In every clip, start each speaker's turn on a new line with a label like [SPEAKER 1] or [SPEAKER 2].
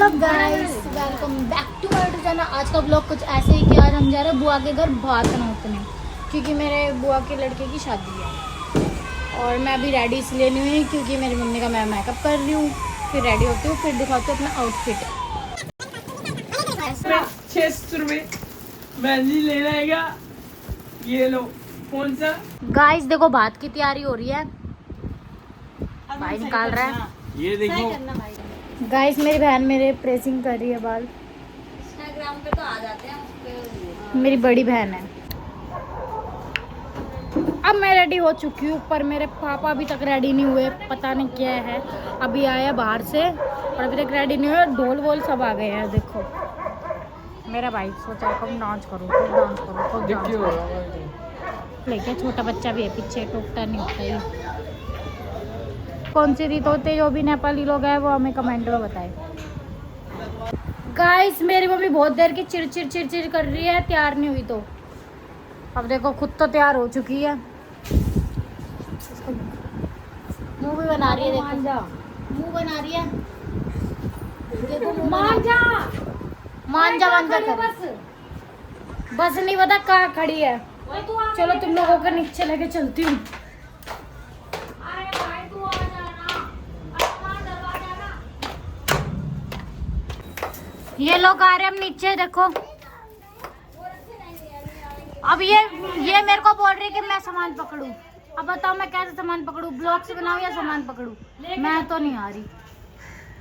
[SPEAKER 1] Hello guys, welcome back to my channel. आज का blog कुछ ऐसे ही कि आज हम जा रहे हैं बुआ के घर भात नौतने, क्योंकि मेरे बुआ के लड़के की शादी है। और मैं अभी रेडी इसलिए नहीं हुई क्योंकि मेरी मम्मी का मैं मेकअप कर रही हूँ, फिर रेडी होती हूँ, फिर दिखाती हूँ अपना आउटफिट।
[SPEAKER 2] 600 रुपये मेहंदी लेना है। ये लो। कौन सा?
[SPEAKER 1] गाइस देखो, भात की तैयारी हो रही है, भाई निकाल रहा है।
[SPEAKER 2] ये देखो
[SPEAKER 1] गाइस मेरी बहन मेरे प्रेसिंग कर रही है बाल।
[SPEAKER 3] इंस्टाग्राम पे तो आ जाते हैं उसपे।
[SPEAKER 1] मेरी बड़ी बहन है। अब मैं रेडी हो चुकी हूँ, पर मेरे पापा अभी तक रेडी नहीं हुए, पता नहीं क्या है। अभी आया बाहर से और अभी तक रेडी नहीं हुए। ढोल वोल सब आ गए हैं। देखो मेरा भाई सोचा कब डांस करो, खूब डांस करो, खूब डांस करो। लेकिन छोटा बच्चा भी है पीछे, टोकता नहीं होता ही। कौन सी रीत होते जो भी नेपाली लोग हैं वो हमें कमेंट में बताए। गाइस मेरी मम्मी बहुत देर की चिड़ कर रही है, तैयार नहीं हुई तो। अब देखो खुद तो तैयार हो चुकी है, मुंह भी बना रही है। देखो मुंह बना रही है, देखो मांजा मांजा मांजा कर। बस नहीं पता कहाँ खड़ी है। चलो तुम लोगों को नीचे लेके चलती हूँ। ये लोग आ रहे हैं हम नीचे, देखो। अब ये मेरे को बोल रही है कि मैं सामान पकड़ूं। अब बताओ मैं कैसे सामान पकड़ूं? ब्लॉक से बनाऊं या सामान पकड़ूं? मैं तो नहीं आ रही,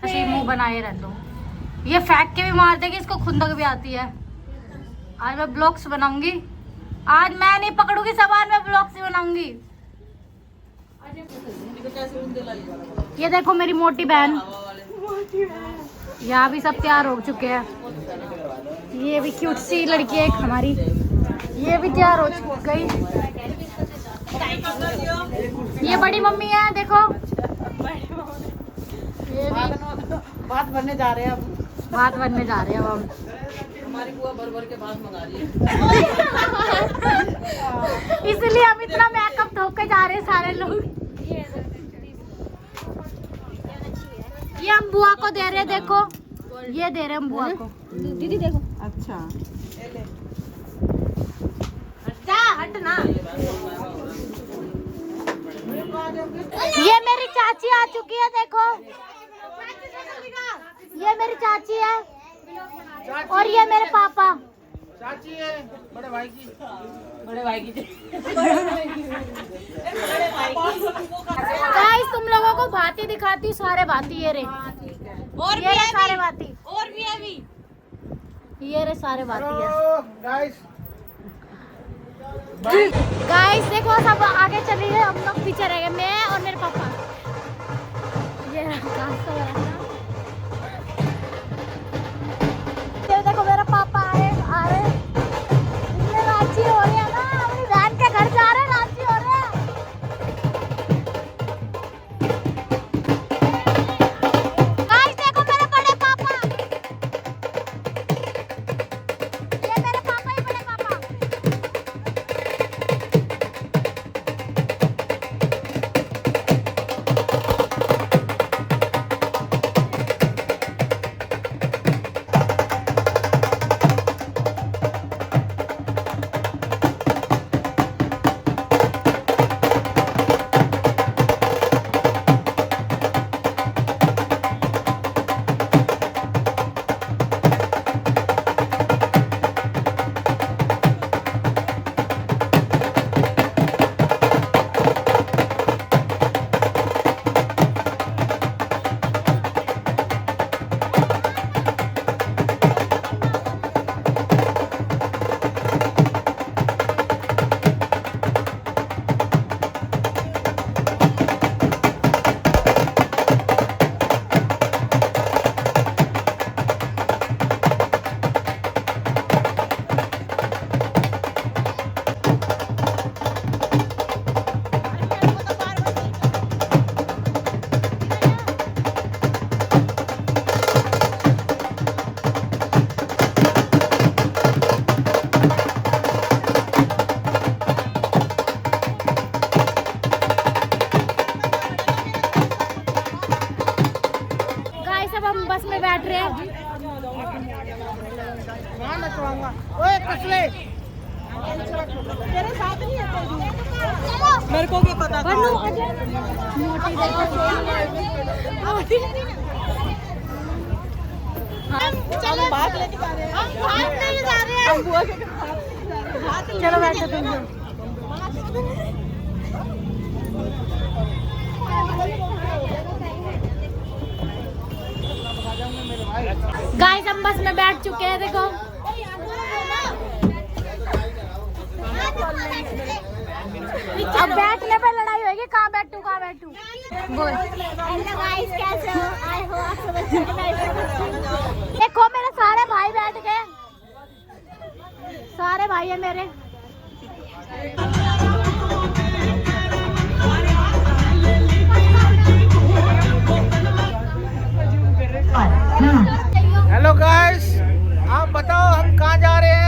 [SPEAKER 1] ऐसे ही मुंह बनाए रहता हूँ। ये फेंक के भी मार देगी, इसको खुंदक भी आती है। आज मैं ब्लॉक्स बनाऊंगी। आज मैं नहीं पकड़ूंगी सामान, मैं ब्लॉक्स ही बनाऊंगी। ये देखो मेरी मोटी बहन, यहाँ भी सब तैयार हो चुके हैं। ये भी क्यूट सी लड़की है एक हमारी, ये भी तैयार हो गई। ये बड़ी मम्मी है, देखो। ये भी
[SPEAKER 3] बात बनने जा रहे हैं अब।
[SPEAKER 1] भात बनने जा रहे हैं अब हम।
[SPEAKER 3] हमारी बुआ भर के बात मंगा रही है।
[SPEAKER 1] इसलिए हम इतना मेकअप धो के जा रहे हैं सारे लोग। ये हम बुआ को दे रहे हैं, देखो ये दे रहे हैं हम बुआ को। दीदी देखो।
[SPEAKER 3] अच्छा
[SPEAKER 1] हट ना। ये मेरी चाची आ चुकी है, देखो। ये मेरी चाची है और ये मेरे पापा।
[SPEAKER 2] चाची है बड़े भाई की।
[SPEAKER 1] गाइस तुम लोगों को भाती दिखाती हूँ, सारे भाती ये रे।
[SPEAKER 3] और
[SPEAKER 1] ये रे सारे भाती,
[SPEAKER 3] और भी अभी
[SPEAKER 1] ये रे सारे भाती है।
[SPEAKER 2] गाइस
[SPEAKER 1] गाइस देखो सब आगे चली गए, हम लोग पीछे रह गए, मैं और मेरे पापा। ये रास्ता वाला। ये देखो मेरा पापा आ रहे। ये रांची हो रही है ना, अपनी बहन के घर जा रहे हैं, रांची हो रहे हैं। गाइस देखो मेरे बड़े पापा, ये मेरे पापा ही बड़े पापा। गाइस अब हम बस में बैठ रहे हैं।
[SPEAKER 2] मेरे को क्या पता था।
[SPEAKER 1] चलो
[SPEAKER 2] बात लेके जा रहे हैं।
[SPEAKER 1] हम नहीं जा रहे हैं। चलो बैठो तुम लोग। गाइस हम बस में बैठ चुके हैं, देखो। अब बैठने पे लड़ाई होगी, कहाँ बैठूं कहाँ बैठूं। बोल। हेलो गाइस, कैसे हो? आई हो आप सब अच्छे हैं। देखो मेरे सारे भाई बैठ गए, सारे भाई है मेरे।
[SPEAKER 4] हेलो गाइस, आप बताओ हम कहाँ जा रहे हैं?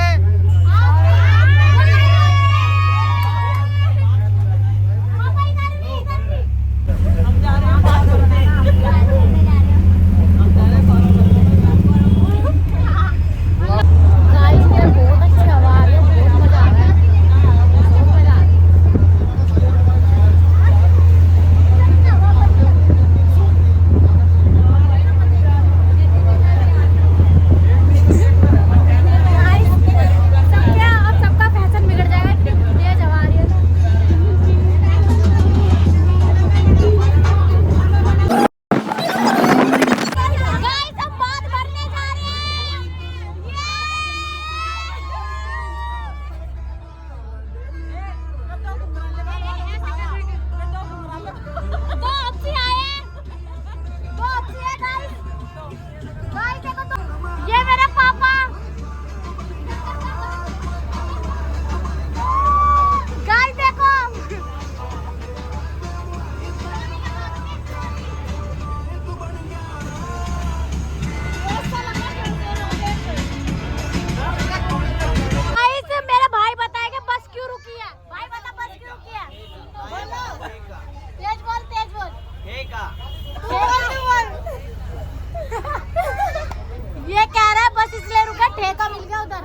[SPEAKER 4] ये कह रहा है बस इसलिए रुका, ठेका मिल गया उधर।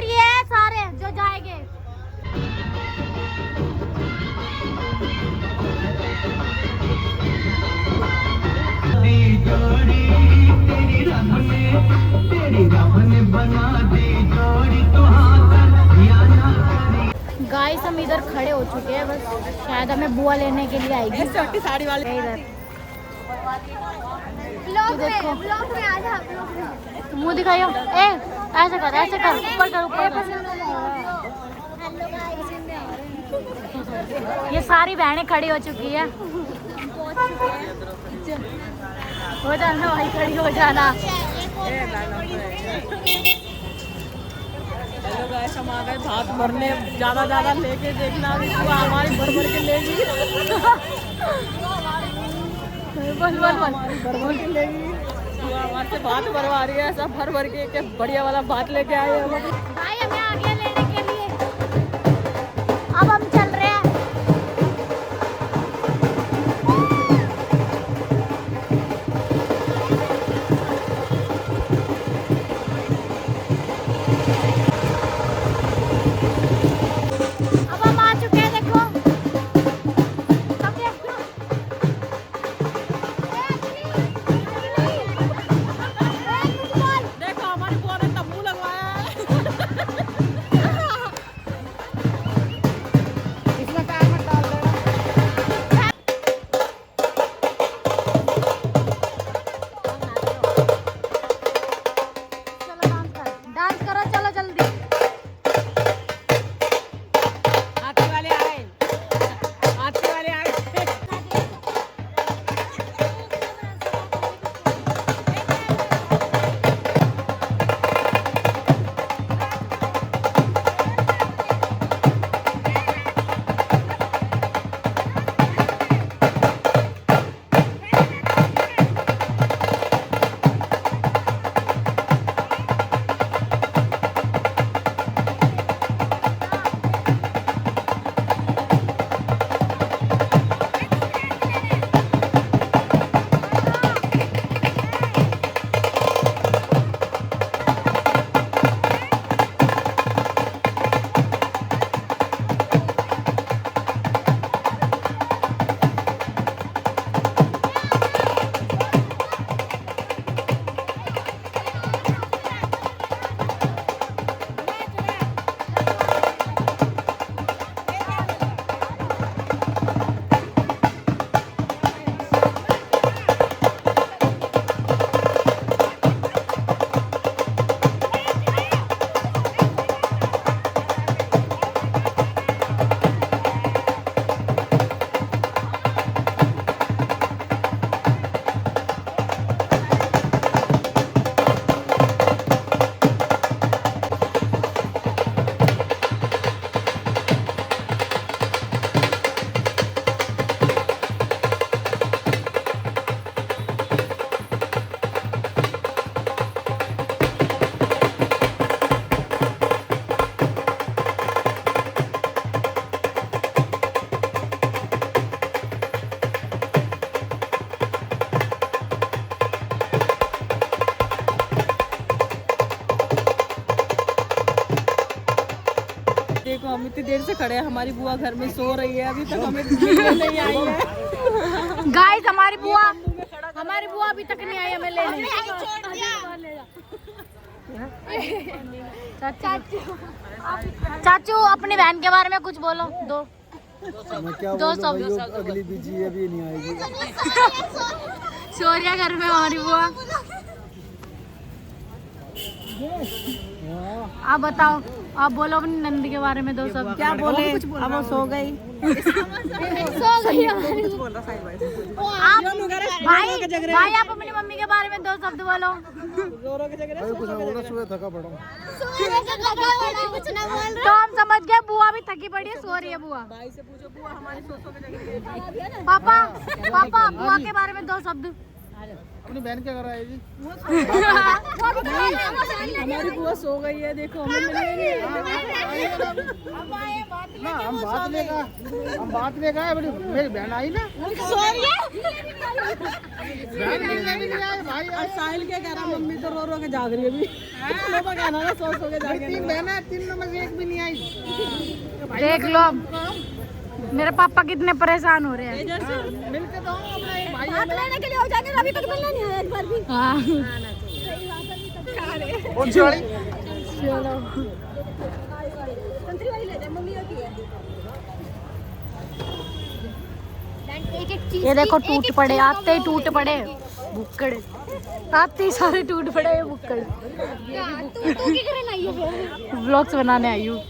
[SPEAKER 4] ये सारे जो जाएंगे। गाइस हम इधर खड़े हो चुके हैं, बस शायद हमें बुआ लेने के लिए आएगी।
[SPEAKER 2] छोटी साड़ी वाले
[SPEAKER 1] इधर
[SPEAKER 3] ब्लॉग में आ जा, ब्लॉग में।
[SPEAKER 1] मुंह दिखाइयो। ए ऐसे कर, ऐसे कर, ऊपर कर, ऊपर कर।
[SPEAKER 3] हेलो गाइस,
[SPEAKER 1] ये सारी बहनें खड़ी हो चुकी है। हो जाना भाई, खड़ी हो जाना।
[SPEAKER 2] हेलो गाइस, हम आ गए भात भरने। ज्यादा लेके देखना, अभी पूरा हमारी भर के लेगी।
[SPEAKER 1] बोल बोल बोल।
[SPEAKER 2] भर के लेगी, पूरा हमारे से भात भरवा रही है। सब भर के बढ़िया वाला भात लेके आए हम।
[SPEAKER 1] भाई हमें आ गया लेने के लिए। अब हम चल रहे हैं। अब हम आ चुके हैं, देखो। सब देखो।
[SPEAKER 2] देखो हमारी बुआ ने तंबू लगवाया है। हम इतनी देर से खड़े हैं, हमारी बुआ घर में सो रही है, अभी तक हमें मिलने नहीं आई है।
[SPEAKER 1] गाइस हमारी बुआ अभी तक नहीं आई हमें लेने। चाचू अपनी बहन के बारे में कुछ बोलो। दो शब्द।
[SPEAKER 5] अगली बीजी है, अभी नहीं आएगी।
[SPEAKER 1] शौर्या घर में हमारी बुआ। आप बताओ, आप बोलो अपनी नंदी के बारे में दो शब्द।
[SPEAKER 2] क्या बोले, अब वो सो गई।
[SPEAKER 1] भाई आप अपनी मम्मी के बारे में दो शब्द बोलो।
[SPEAKER 5] थका पड़ा।
[SPEAKER 1] तो हम समझ गए बुआ भी थकी पड़ी है, सो रही है बुआ।
[SPEAKER 2] भाई से पूछो, बुआ हमारी सो के
[SPEAKER 1] पापा बुआ के बारे में दो शब्द।
[SPEAKER 5] अपनी बहन क्या कर रहा है जी?
[SPEAKER 2] हमारी बुआ सो गई है, देखो हमें
[SPEAKER 5] ना हम बात लेगा मेरी बहन आई ना। बहन मिलने भी नहीं आए भाई।
[SPEAKER 2] साहिल क्या कह रहा, मम्मी तो रो रो के जाग रही है अभी। कहना ना सो के जाग रही है।
[SPEAKER 5] 3 बहन है, 3 में से एक भी नहीं आई।
[SPEAKER 1] देख लो मेरे पापा कितने परेशान हो रहे हैं।
[SPEAKER 5] मिलके तो अपना एक भाई
[SPEAKER 3] हाथ लेने के लिए हो जाएंगे, अभी तक मिलना नहीं है एक बार भी।
[SPEAKER 1] हाँ
[SPEAKER 5] कौन सी वाली?
[SPEAKER 3] संतरी वाली ले दे, मम्मी की है।
[SPEAKER 1] ये देखो टूट पड़े, आते ही टूट पड़े बुक्कड़, आते ही सारे टूट पड़े ये बुक्कड़।
[SPEAKER 3] तू की करने आई है फिर?
[SPEAKER 1] व्लॉग्स बनाने आई हूँ।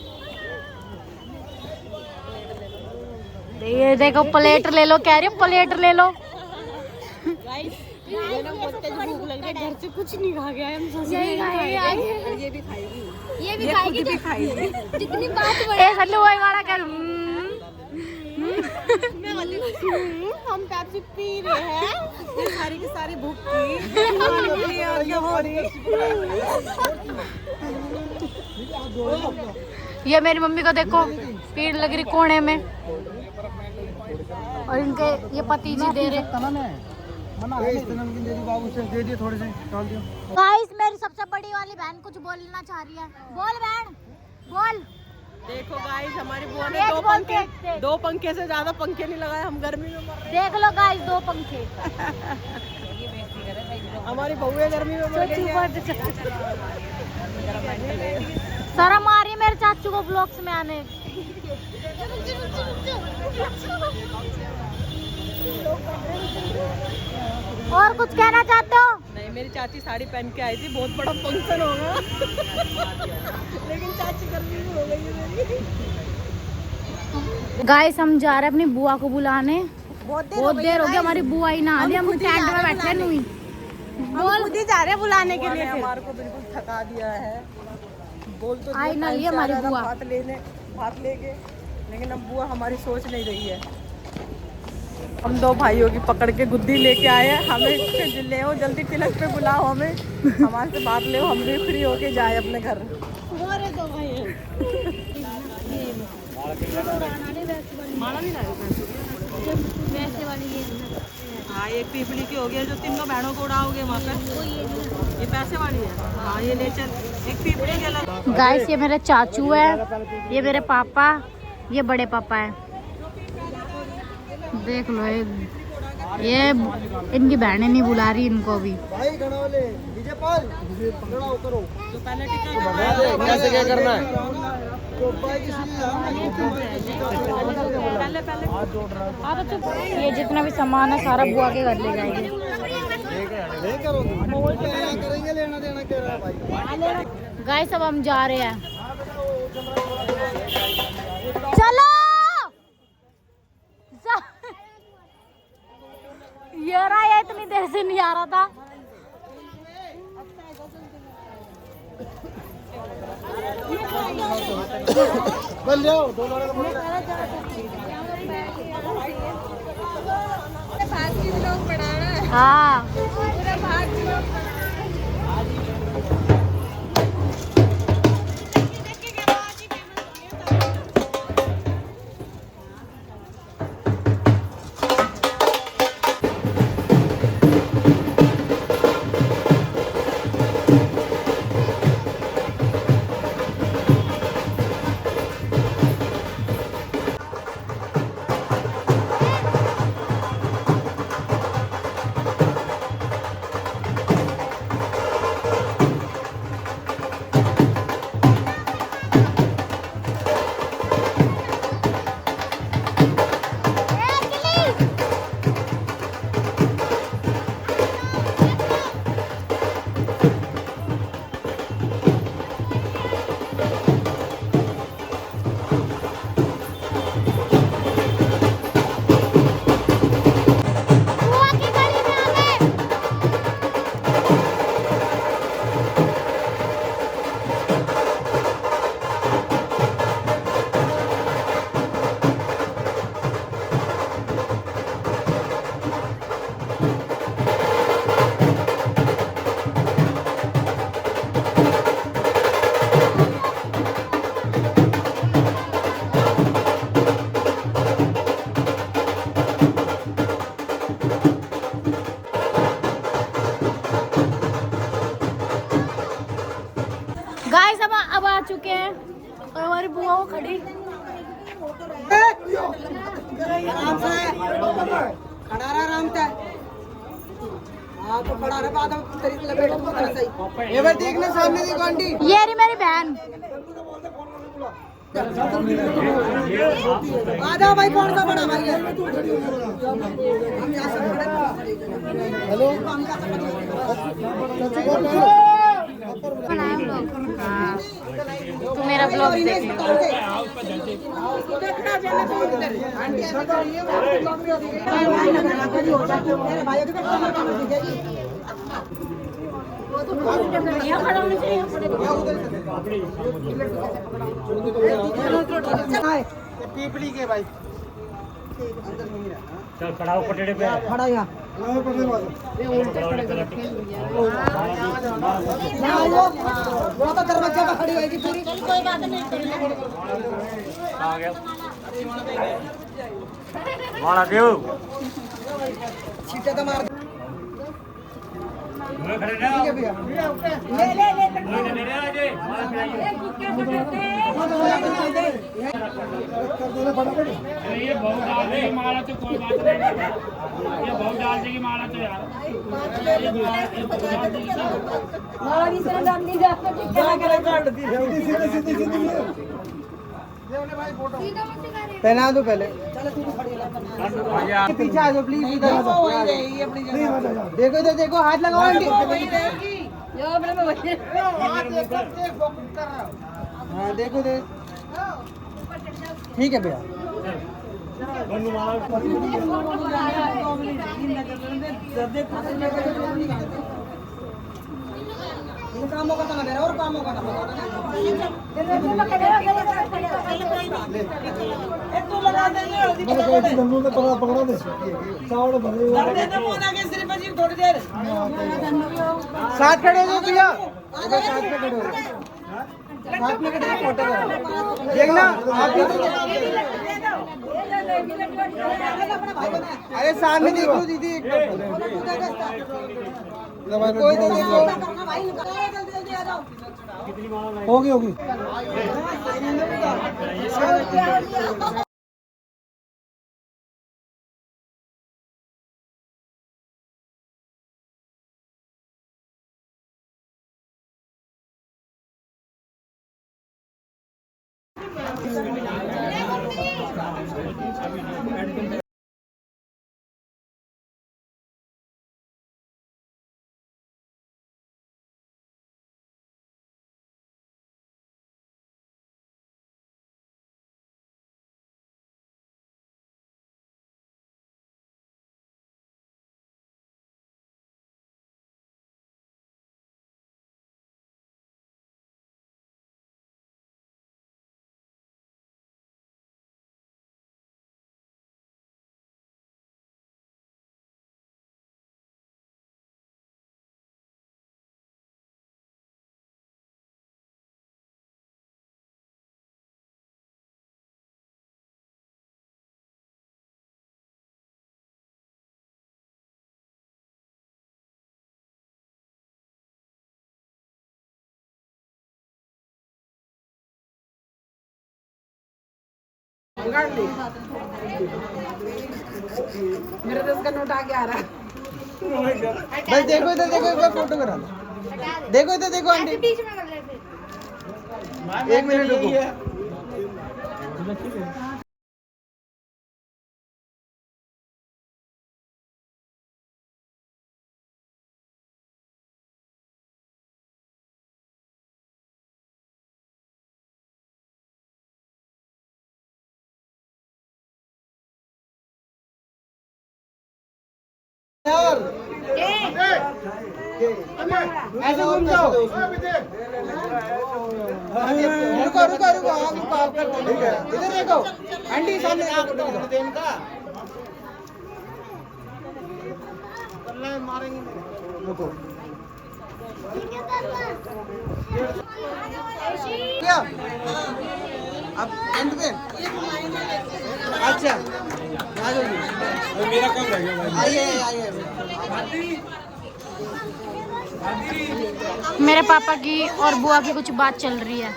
[SPEAKER 1] ये देखो प्लेट ले लो, कह रही हूँ प्लेट ले लो।
[SPEAKER 2] भूख लग रही है, घर से कुछ नहीं खा गया है, हम सोच
[SPEAKER 3] ये भी खाएगी,
[SPEAKER 2] भी खाएगी।
[SPEAKER 3] जितनी बात
[SPEAKER 1] ए सल्लू वही वाला कर।
[SPEAKER 2] हम पेप्सी पी रहे हैं, ये सारी की सारी भूख की हो रही।
[SPEAKER 1] ये मेरी मम्मी को देखो, पीड़ लग रही कोने में, और इनके ये पति जी दे रहे।
[SPEAKER 5] मना है, इस नमकीन दे दी बाबू से, दे दिए थोड़े से, डाल दियो।
[SPEAKER 1] गाइस मेरी सबसे बड़ी वाली बहन कुछ बोलना चाह रही है। बोल बहन बोल।
[SPEAKER 2] देखो गाइस, हमारी बुआ ने दो पंखे से ज्यादा पंखे नहीं लगाए, हम गर्मी में मर रहे
[SPEAKER 1] देख लो गाइस 2 पंखे।
[SPEAKER 2] हैं। हमारी बहुएं गर्मी में मर गई है।
[SPEAKER 1] शर्म आ रही है मेरे चाचू को ब्लॉग्स में आने। और कुछ कहना चाहते हो?
[SPEAKER 2] नहीं, मेरी चाची साड़ी पहन के आई थी, बहुत बड़ा फंक्शन होगा। लेकिन चाची गर्मी में हो गई है मेरी।
[SPEAKER 1] गाइस हम जा रहे हैं अपनी बुआ को बुलाने। बहुत देर हो गई, हमारी बुआ ही ना आने, हम टेंट में बैठे नहीं।
[SPEAKER 2] बोल खुद ही जा रहे हैं बुलाने के लिए। हमारे को बिल्कुल थका दिया है। बोल तो
[SPEAKER 1] आई ना लिए हमारी बुआ।
[SPEAKER 2] भात लेके, लेकिन अब बुआ हमारी सोच नहीं रही है। हम 2 भाइयों की पकड़ के गुद्दी लेके आए हैं, हमें ले हो जल्दी तिलक पे बुलाओ, हमें हमारे से बात ले, हम भी फ्री होके जाए अपने घर। हमारे 2 भाई हैं। माला नहीं लाए
[SPEAKER 1] वैसे वाली ये
[SPEAKER 2] हाँ, एक पीपली की हो गई, जो तीनों बहनों को उड़ाओगे वहाँ पर, ये पैसे वाली है। हाँ, ये ले चल, एक पीपली के अलग।
[SPEAKER 1] गाइस ये मेरे चाचू है, ये मेरे पापा, ये बड़े पापा है। देख लो ये इनकी बहनें नहीं बुला रही इनको भी।
[SPEAKER 5] भाई घना वाले डीजे पाल पकड़ाओ करो।
[SPEAKER 2] तो पहले टिकट
[SPEAKER 5] कैसे क्या करना है?
[SPEAKER 1] ये जितना भी सामान है सारा बुआ के घर ले जाएंगे।
[SPEAKER 5] करेंगे, लेना देना क्या रहा भाई।
[SPEAKER 1] गाइस अब हम जा रहे हैं, चलो। ये रहा, ये इतनी देर से नहीं आ रहा था।
[SPEAKER 5] बन जाओ, 2 लोगों का
[SPEAKER 1] हाँ चुके हैं और हमारी बुआ वो खड़ी।
[SPEAKER 2] खड़ा रहा आराम से। हाँ तो खड़ा रहा बाद में तेरी लपेट को कर सही। ये बार देखना सामने देखो आंटी।
[SPEAKER 1] ये रही मेरी बहन।
[SPEAKER 2] आ जाओ भाई, कौन सा बड़ा भाई है? हेलो
[SPEAKER 1] हाँ तो मेरा ब्लॉग देख लो।
[SPEAKER 5] पीपली के भाई
[SPEAKER 6] चल खड़ा ऊपर टेढ़े पे
[SPEAKER 2] खड़ा यहाँ वो तो दरवाजा पे खड़ी होगी पूरी। कोई बात नहीं,
[SPEAKER 6] आ गया मारा देव
[SPEAKER 2] छीटे तो मार।
[SPEAKER 6] खड़े ना
[SPEAKER 2] ठीक है भैया,
[SPEAKER 6] ले आजे ये बहुत डाल दे मारा तो कोई बात नहीं, ये बहुत डाल देगी मारा तो यार
[SPEAKER 2] पहना दो पहले। पीछे आ जाओ प्लीज, इधर देखो इधर देखो, हाथ लगाओ आंटी। हाँ देखो देख, ठीक है भैया। कामों का ना और कामों का ना लगा देंगे पकड़ा दे थोड़ी देर साथ खड़े हो भैया, साथ में खड़े हो, साथ में खड़े फोटो देखना आप। अरे सामने देखो दीदी, एक कोई तो देखो। होगी होगी मेरे दोस्त का नोट आगे आ रहा है भाई। देखो इधर देखो, एक बार फोटो करा लो। देखो इधर देखो आंटी, एक मिनट रुको। ऐसे घूम जाओ। रुको रुको रुको, आप करते इधर देखो आंटी, सामने मारेंगे। रुको क्या अब एंड पे? अच्छा आ जाओ, मेरा कम रह गया। आइए आइए
[SPEAKER 1] मेरे पापा की और बुआ की कुछ बात चल रही है।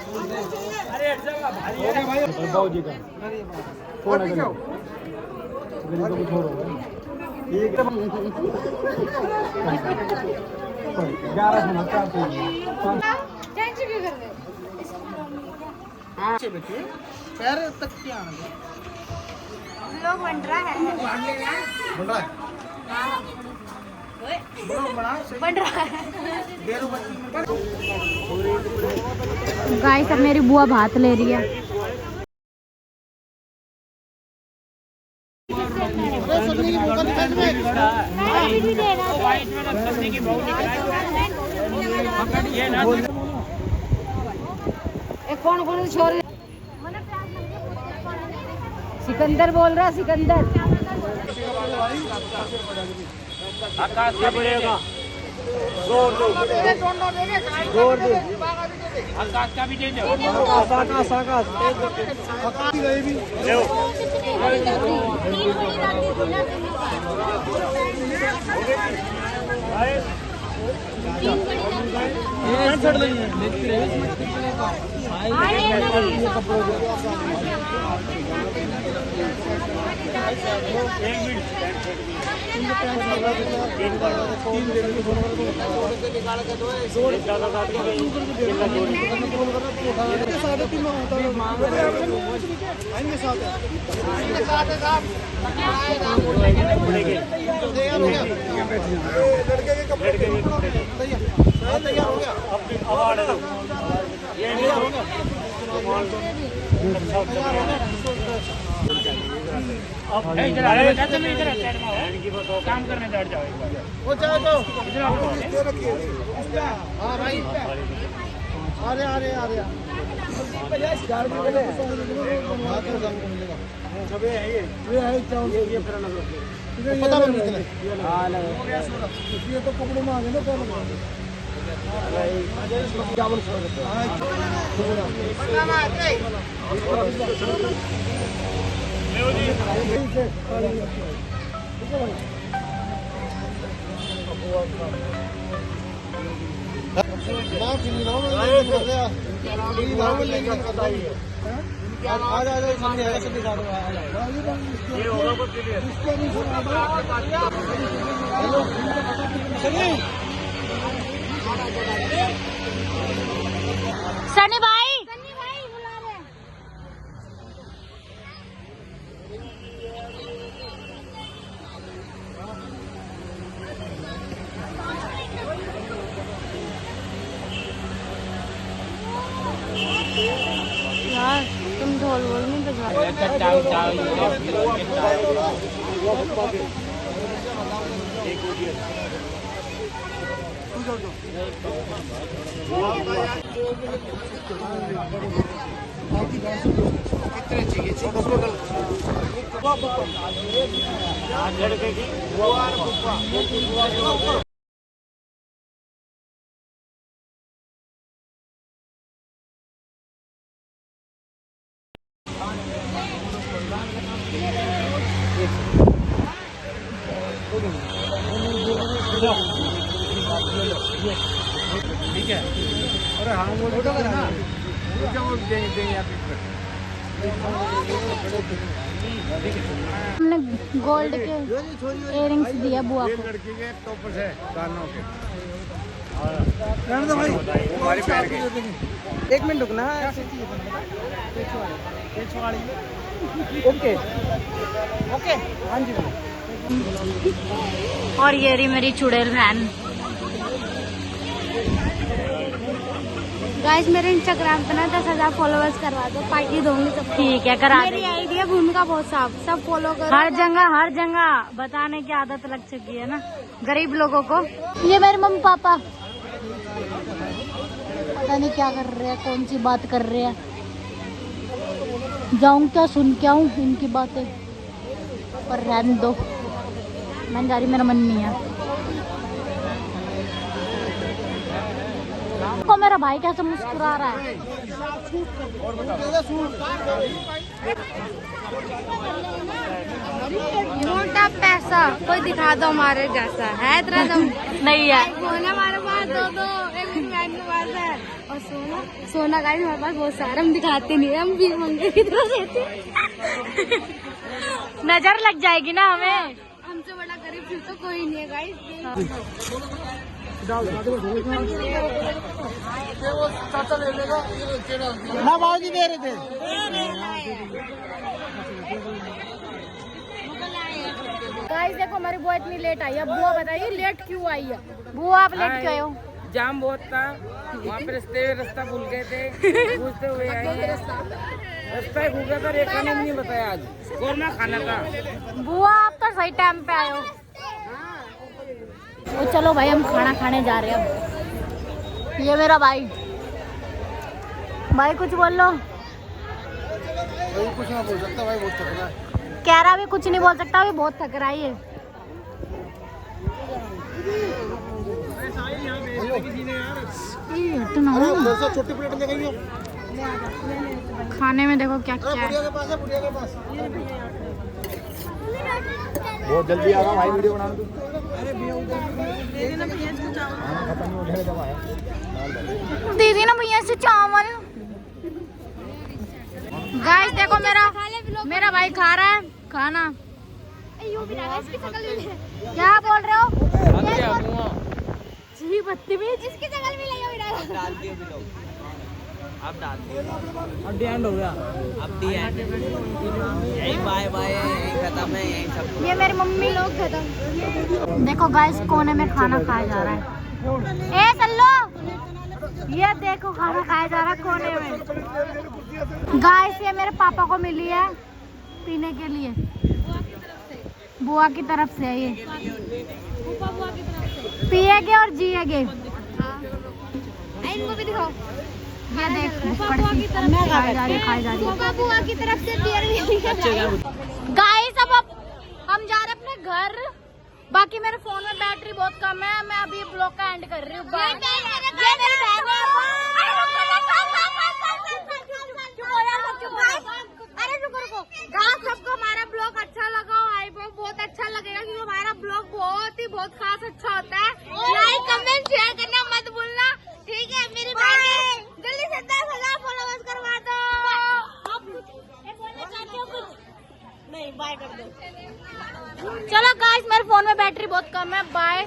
[SPEAKER 5] पैर तक क्या
[SPEAKER 1] लोग बन रहा है गाइस। अब मेरी बुआ भात ले रही है। कौन कौन छोड़ सिकंदर बोल रहा सिकंदर।
[SPEAKER 6] आकाश का पड़ेगा आकाश का भी दे दो। काम करने बैठ जाओ एक बार।
[SPEAKER 5] वो चाहे तो हाँ भाई आ रहे पता नहीं ये तो कपड़े में आ गए ना
[SPEAKER 1] सनी भाई यार तुम ढोल वोल नहीं बजा।
[SPEAKER 5] कितने चाहिए
[SPEAKER 6] ठीक है।
[SPEAKER 5] अरे हाँ वो ना
[SPEAKER 1] हमने गोल्ड के इयररिंग्स दिया बुआ को।
[SPEAKER 5] लड़की के टॉपर्स है कानों के। एक मिनट रुकना है। ओके ओके हाँ जी।
[SPEAKER 1] और ये रही मेरी चुड़ैल बहन। गाइस मेरे इंस्टाग्राम पे ना 10,000 फॉलोअर्स करवा दो, पार्टी दूंगी सब। ठीक है करा मेरी आईडी है भूमिका बहुत साफ, सब फॉलो करो। हर जगह बताने की आदत लग चुकी है ना गरीब लोगों को। ये मेरे मम्मी पापा पता नहीं क्या कर रहे हैं, कौन सी बात कर रहे हैं। जाऊं क्या सुन क्या हूँ इनकी बातें, पर रहने दो, मैं जा रही, मेरा मन नहीं है। को मेरा भाई कैसे मुस्कुरा रहा है। मोटा पैसा कोई दिखा दो हमारे जैसा है, इतना नहीं है।
[SPEAKER 3] हमारे पास दो एक
[SPEAKER 1] सोना गाइस हमारे पास बहुत सारा, हम दिखाते नहीं है, हम भी मंगे की तरह रहते हैं। नजर लग जाएगी ना हमें, हमसे बड़ा गरीब फिर तो कोई नहीं है गाइस।
[SPEAKER 5] ना बाबूजी दे रहे थे।
[SPEAKER 1] गाइस देखो हमारी बुआ इतनी लेट आई है। बुआ बताइए लेट क्यों आई है? बुआ आप लेट क्यों आए हो?
[SPEAKER 2] जाम बहुत था वहाँ पे, रास्ता भूल गए थे, पूछते हुए आए हैं। रास्ता ही भूल गया था, रेखा ने नहीं बताया आज कौरना खाना का।
[SPEAKER 1] बुआ आप तो सही टाइम पे आए हो। तो चलो भाई हम खाना खाने जा रहे हैं अब। ये मेरा भाई कुछ बोल लो।
[SPEAKER 5] भाई कुछ ना बोल सकता, भाई बहुत थक रहा है।
[SPEAKER 1] कह रहा भी कुछ नहीं बोल सकता, अभी बहुत थक रहा है ये।
[SPEAKER 5] छोटी प्लेट ले गई हो।
[SPEAKER 1] खाने में देखो क्या क्या है।
[SPEAKER 5] बुढ़िया के पास है, बुढ़िया के पास। बहुत जल्दी आ रहा भाई, वीडियो बना दो।
[SPEAKER 1] दीदी ना भैया से चावल। गाइस देखो मेरा भाई खा रहा है खाना। क्या बोल रहे हो? जी बदतमीज, जिसकी शक्ल भी नहीं डाल दिए
[SPEAKER 2] अब डाल दिए, अब एंड हो गया, अब एंड यही बाय बाय यही खत्म है, यही सब।
[SPEAKER 1] ये मेरी मम्मी लोग खत्म। देखो गाइस कोने में खाना खाया जा रहा है। ए सल्लो, ये देखो खाना खाया जा रहा है कोने में। गाइस ये मेरे पापा को मिली है पीने के लिए, बुआ की तरफ से है ये। पिएगे और जिएगे। इनको भी दिखाओ। ये देख खाई जा रही बुआ की तरफ से बियर मिली है। गाइस अब हम जा रहे हैं अपने घर। बाकी मेरे फोन में बैटरी बहुत कम है, मैं अभी ब्लॉग का एंड कर रही हूँ। सबको हमारा ब्लॉग अच्छा लगा, आई होप बहुत अच्छा लगेगा क्योंकि हमारा ब्लॉग बहुत खास अच्छा होता है। लाइक कमेंट शेयर करना मत भूलना, ठीक है? मेरी जल्दी से 10,000 फॉलोवर्स करवा दो। नहीं बाय कर दो। चलो गाइस मेरे फोन में बैटरी बहुत कम है, बाय।